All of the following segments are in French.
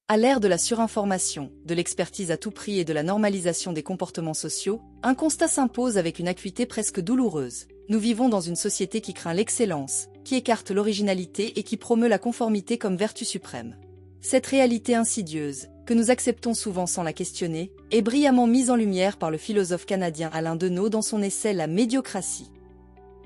À l'ère de la surinformation, de l'expertise à tout prix et de la normalisation des comportements sociaux, un constat s'impose avec une acuité presque douloureuse. Nous vivons dans une société qui craint l'excellence, qui écarte l'originalité et qui promeut la conformité comme vertu suprême. Cette réalité insidieuse, que nous acceptons souvent sans la questionner, est brillamment mise en lumière par le philosophe canadien Alain Deneau dans son essai La médiocratie.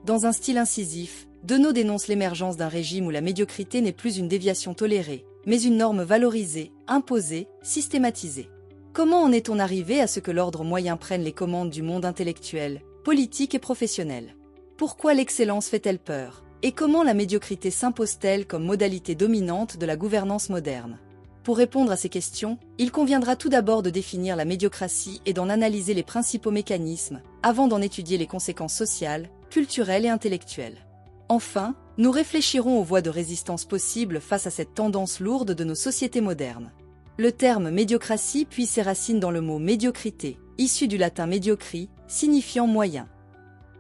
Dans un style incisif, Deneau dénonce l'émergence d'un régime où la médiocrité n'est plus une déviation tolérée, mais une norme valorisée, imposée, systématisée. Comment en est-on arrivé à ce que l'ordre moyen prenne les commandes du monde intellectuel, politique et professionnel? Pourquoi l'excellence fait-elle peur? Et comment la médiocrité s'impose-t-elle comme modalité dominante de la gouvernance moderne? Pour répondre à ces questions, il conviendra tout d'abord de définir la médiocratie et d'en analyser les principaux mécanismes, avant d'en étudier les conséquences sociales, culturelles et intellectuelles. Enfin, nous réfléchirons aux voies de résistance possibles face à cette tendance lourde de nos sociétés modernes. Le terme médiocratie puise ses racines dans le mot médiocrité, issu du latin mediocri, signifiant moyen.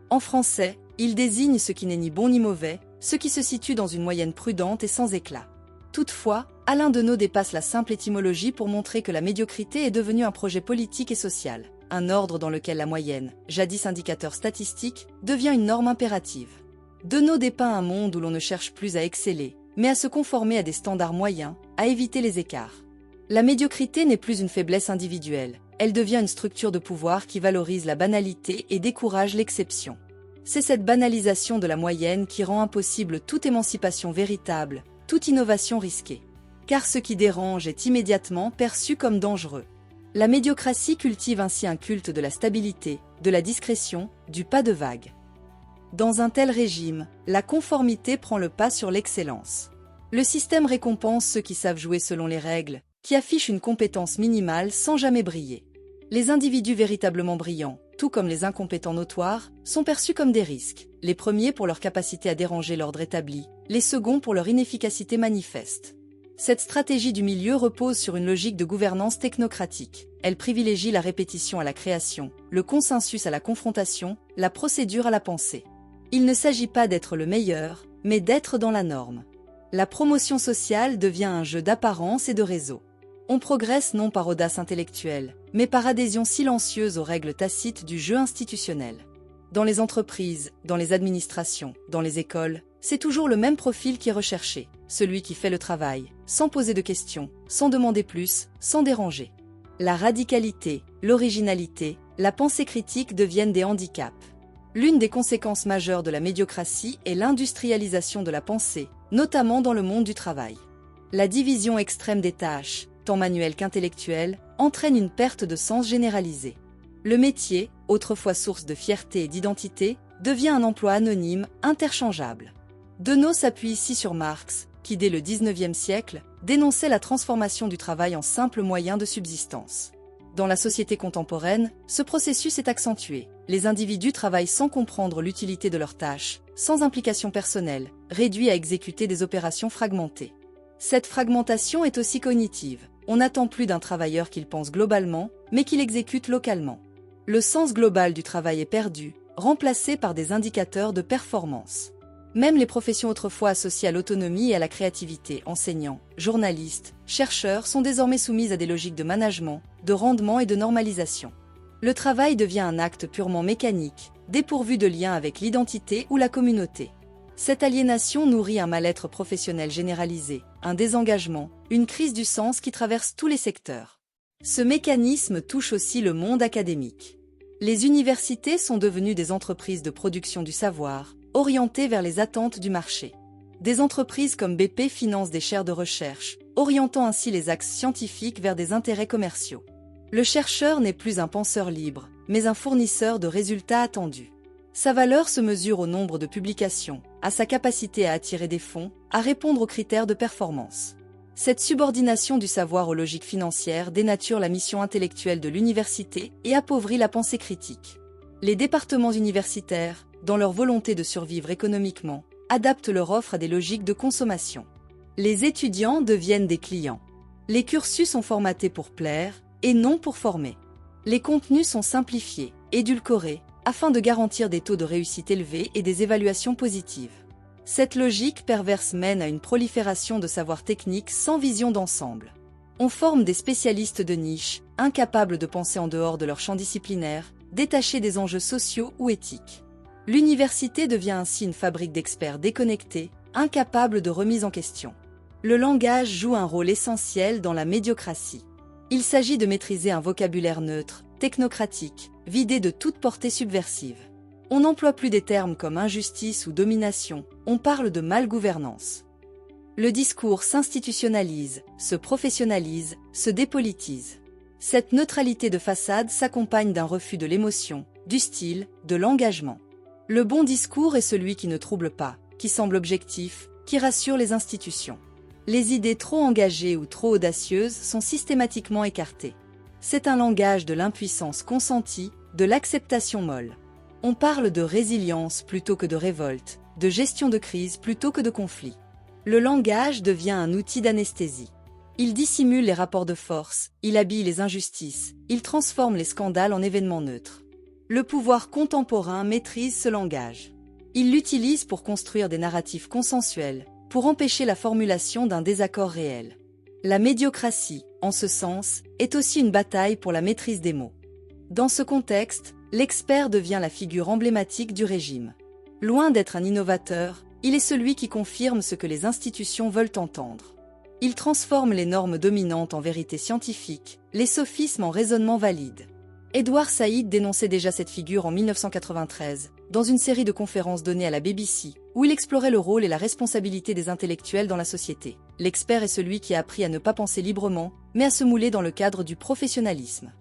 En français, il désigne ce qui n'est ni bon ni mauvais, ce qui se situe dans une moyenne prudente et sans éclat. Toutefois, Alain Deneau dépasse la simple étymologie pour montrer que la médiocrité est devenue un projet politique et social, un ordre dans lequel la moyenne, jadis indicateur statistique, devient une norme impérative. Deneau dépeint un monde où l'on ne cherche plus à exceller, mais à se conformer à des standards moyens, à éviter les écarts. La médiocrité n'est plus une faiblesse individuelle, elle devient une structure de pouvoir qui valorise la banalité et décourage l'exception. C'est cette banalisation de la moyenne qui rend impossible toute émancipation véritable, toute innovation risquée. Car ce qui dérange est immédiatement perçu comme dangereux. La médiocratie cultive ainsi un culte de la stabilité, de la discrétion, du pas de vague. Dans un tel régime, la conformité prend le pas sur l'excellence. Le système récompense ceux qui savent jouer selon les règles, qui affichent une compétence minimale sans jamais briller. Les individus véritablement brillants, tout comme les incompétents notoires, sont perçus comme des risques, les premiers pour leur capacité à déranger l'ordre établi, les seconds pour leur inefficacité manifeste. Cette stratégie du milieu repose sur une logique de gouvernance technocratique. Elle privilégie la répétition à la création, le consensus à la confrontation, la procédure à la pensée. Il ne s'agit pas d'être le meilleur, mais d'être dans la norme. La promotion sociale devient un jeu d'apparence et de réseau. On progresse non par audace intellectuelle, mais par adhésion silencieuse aux règles tacites du jeu institutionnel. Dans les entreprises, dans les administrations, dans les écoles, c'est toujours le même profil qui est recherché, celui qui fait le travail, sans poser de questions, sans demander plus, sans déranger. La radicalité, l'originalité, la pensée critique deviennent des handicaps. L'une des conséquences majeures de la médiocratie est l'industrialisation de la pensée, notamment dans le monde du travail. La division extrême des tâches, tant manuelles qu'intellectuelles, entraîne une perte de sens généralisée. Le métier, autrefois source de fierté et d'identité, devient un emploi anonyme, interchangeable. Deneau s'appuie ici sur Marx, qui dès le XIXe siècle, dénonçait la transformation du travail en simple moyen de subsistance. Dans la société contemporaine, ce processus est accentué. Les individus travaillent sans comprendre l'utilité de leurs tâches, sans implication personnelle, réduits à exécuter des opérations fragmentées. Cette fragmentation est aussi cognitive. On n'attend plus d'un travailleur qu'il pense globalement, mais qu'il exécute localement. Le sens global du travail est perdu, remplacé par des indicateurs de performance. Même les professions autrefois associées à l'autonomie et à la créativité, enseignants, journalistes, chercheurs, sont désormais soumises à des logiques de management, de rendement et de normalisation. Le travail devient un acte purement mécanique, dépourvu de lien avec l'identité ou la communauté. Cette aliénation nourrit un mal-être professionnel généralisé, un désengagement, une crise du sens qui traverse tous les secteurs. Ce mécanisme touche aussi le monde académique. Les universités sont devenues des entreprises de production du savoir, orientées vers les attentes du marché. Des entreprises comme BP financent des chaires de recherche, orientant ainsi les axes scientifiques vers des intérêts commerciaux. Le chercheur n'est plus un penseur libre, mais un fournisseur de résultats attendus. Sa valeur se mesure au nombre de publications, à sa capacité à attirer des fonds, à répondre aux critères de performance. Cette subordination du savoir aux logiques financières dénature la mission intellectuelle de l'université et appauvrit la pensée critique. Les départements universitaires, dans leur volonté de survivre économiquement, adaptent leur offre à des logiques de consommation. Les étudiants deviennent des clients. Les cursus sont formatés pour plaire et non pour former. Les contenus sont simplifiés, édulcorés, afin de garantir des taux de réussite élevés et des évaluations positives. Cette logique perverse mène à une prolifération de savoirs techniques sans vision d'ensemble. On forme des spécialistes de niche, incapables de penser en dehors de leur champ disciplinaire, détachés des enjeux sociaux ou éthiques. L'université devient ainsi une fabrique d'experts déconnectés, incapables de remise en question. Le langage joue un rôle essentiel dans la médiocratie. Il s'agit de maîtriser un vocabulaire neutre, technocratique, vidé de toute portée subversive. On n'emploie plus des termes comme injustice ou domination, on parle de malgouvernance. Le discours s'institutionnalise, se professionnalise, se dépolitise. Cette neutralité de façade s'accompagne d'un refus de l'émotion, du style, de l'engagement. Le bon discours est celui qui ne trouble pas, qui semble objectif, qui rassure les institutions. Les idées trop engagées ou trop audacieuses sont systématiquement écartées. C'est un langage de l'impuissance consentie, de l'acceptation molle. On parle de résilience plutôt que de révolte, de gestion de crise plutôt que de conflit. Le langage devient un outil d'anesthésie. Il dissimule les rapports de force, il habille les injustices, il transforme les scandales en événements neutres. Le pouvoir contemporain maîtrise ce langage. Il l'utilise pour construire des narratifs consensuels, pour empêcher la formulation d'un désaccord réel. La médiocratie, en ce sens, est aussi une bataille pour la maîtrise des mots. Dans ce contexte, l'expert devient la figure emblématique du régime. Loin d'être un innovateur, il est celui qui confirme ce que les institutions veulent entendre. Il transforme les normes dominantes en vérité scientifique, les sophismes en raisonnement valide. Edward Said dénonçait déjà cette figure en 1993, dans une série de conférences données à la BBC, où il explorait le rôle et la responsabilité des intellectuels dans la société. L'expert est celui qui a appris à ne pas penser librement, mais à se mouler dans le cadre du professionnalisme.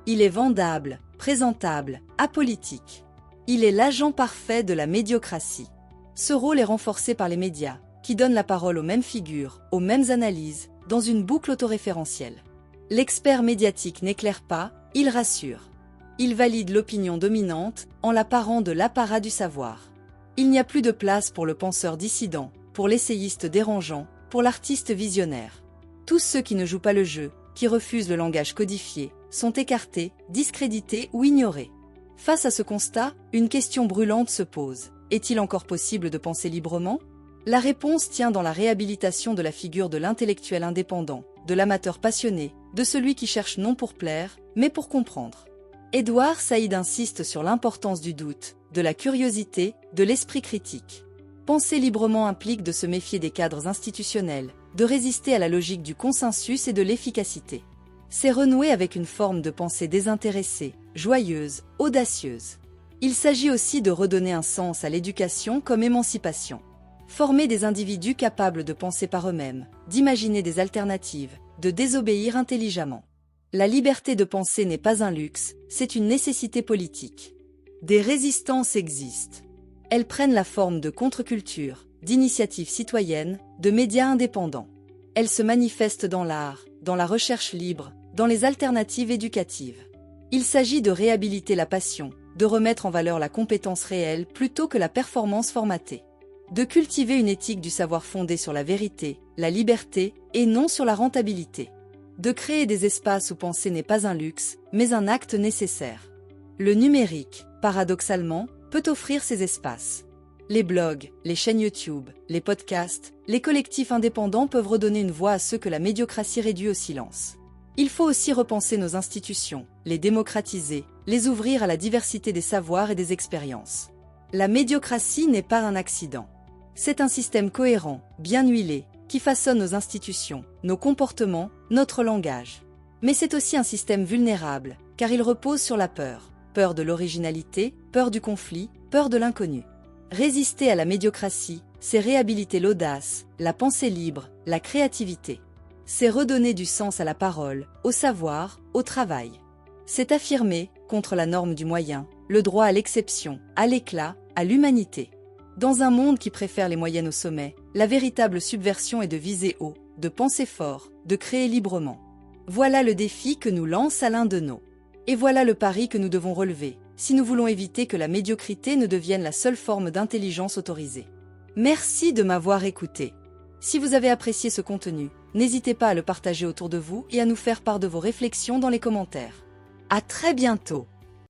Il est vendable, présentable, apolitique. Il est l'agent parfait de la médiocratie. Ce rôle est renforcé par les médias, qui donnent la parole aux mêmes figures, aux mêmes analyses, dans une boucle autoréférentielle. L'expert médiatique n'éclaire pas, il rassure. Il valide l'opinion dominante en la parant de l'apparat du savoir. Il n'y a plus de place pour le penseur dissident, pour l'essayiste dérangeant, pour l'artiste visionnaire. Tous ceux qui ne jouent pas le jeu, qui refusent le langage codifié, sont écartés, discrédités ou ignorés. Face à ce constat, une question brûlante se pose. Est-il encore possible de penser librement ? La réponse tient dans la réhabilitation de la figure de l'intellectuel indépendant, de l'amateur passionné, de celui qui cherche non pour plaire, mais pour comprendre. Edward Said insiste sur l'importance du doute, de la curiosité, de l'esprit critique. Penser librement implique de se méfier des cadres institutionnels, de résister à la logique du consensus et de l'efficacité. C'est renouer avec une forme de pensée désintéressée, joyeuse, audacieuse. Il s'agit aussi de redonner un sens à l'éducation comme émancipation. Former des individus capables de penser par eux-mêmes, d'imaginer des alternatives, de désobéir intelligemment. La liberté de penser n'est pas un luxe, c'est une nécessité politique. Des résistances existent. Elles prennent la forme de contre-culture, d'initiatives citoyennes, de médias indépendants. Elles se manifestent dans l'art, dans la recherche libre, dans les alternatives éducatives. Il s'agit de réhabiliter la passion, de remettre en valeur la compétence réelle plutôt que la performance formatée. De cultiver une éthique du savoir fondée sur la vérité, la liberté et non sur la rentabilité. De créer des espaces où penser n'est pas un luxe, mais un acte nécessaire. Le numérique, paradoxalement, peut offrir ces espaces. Les blogs, les chaînes YouTube, les podcasts, les collectifs indépendants peuvent redonner une voix à ceux que la médiocratie réduit au silence. Il faut aussi repenser nos institutions, les démocratiser, les ouvrir à la diversité des savoirs et des expériences. La médiocratie n'est pas un accident. C'est un système cohérent, bien huilé, qui façonne nos institutions, nos comportements, notre langage. Mais c'est aussi un système vulnérable, car il repose sur la peur. Peur de l'originalité, peur du conflit, peur de l'inconnu. Résister à la médiocratie, c'est réhabiliter l'audace, la pensée libre, la créativité. C'est redonner du sens à la parole, au savoir, au travail. C'est affirmer, contre la norme du moyen, le droit à l'exception, à l'éclat, à l'humanité. Dans un monde qui préfère les moyennes au sommet, la véritable subversion est de viser haut, de penser fort, de créer librement. Voilà le défi que nous lance Alain Deneau. Et voilà le pari que nous devons relever, si nous voulons éviter que la médiocrité ne devienne la seule forme d'intelligence autorisée. Merci de m'avoir écouté. Si vous avez apprécié ce contenu, n'hésitez pas à le partager autour de vous et à nous faire part de vos réflexions dans les commentaires. À très bientôt!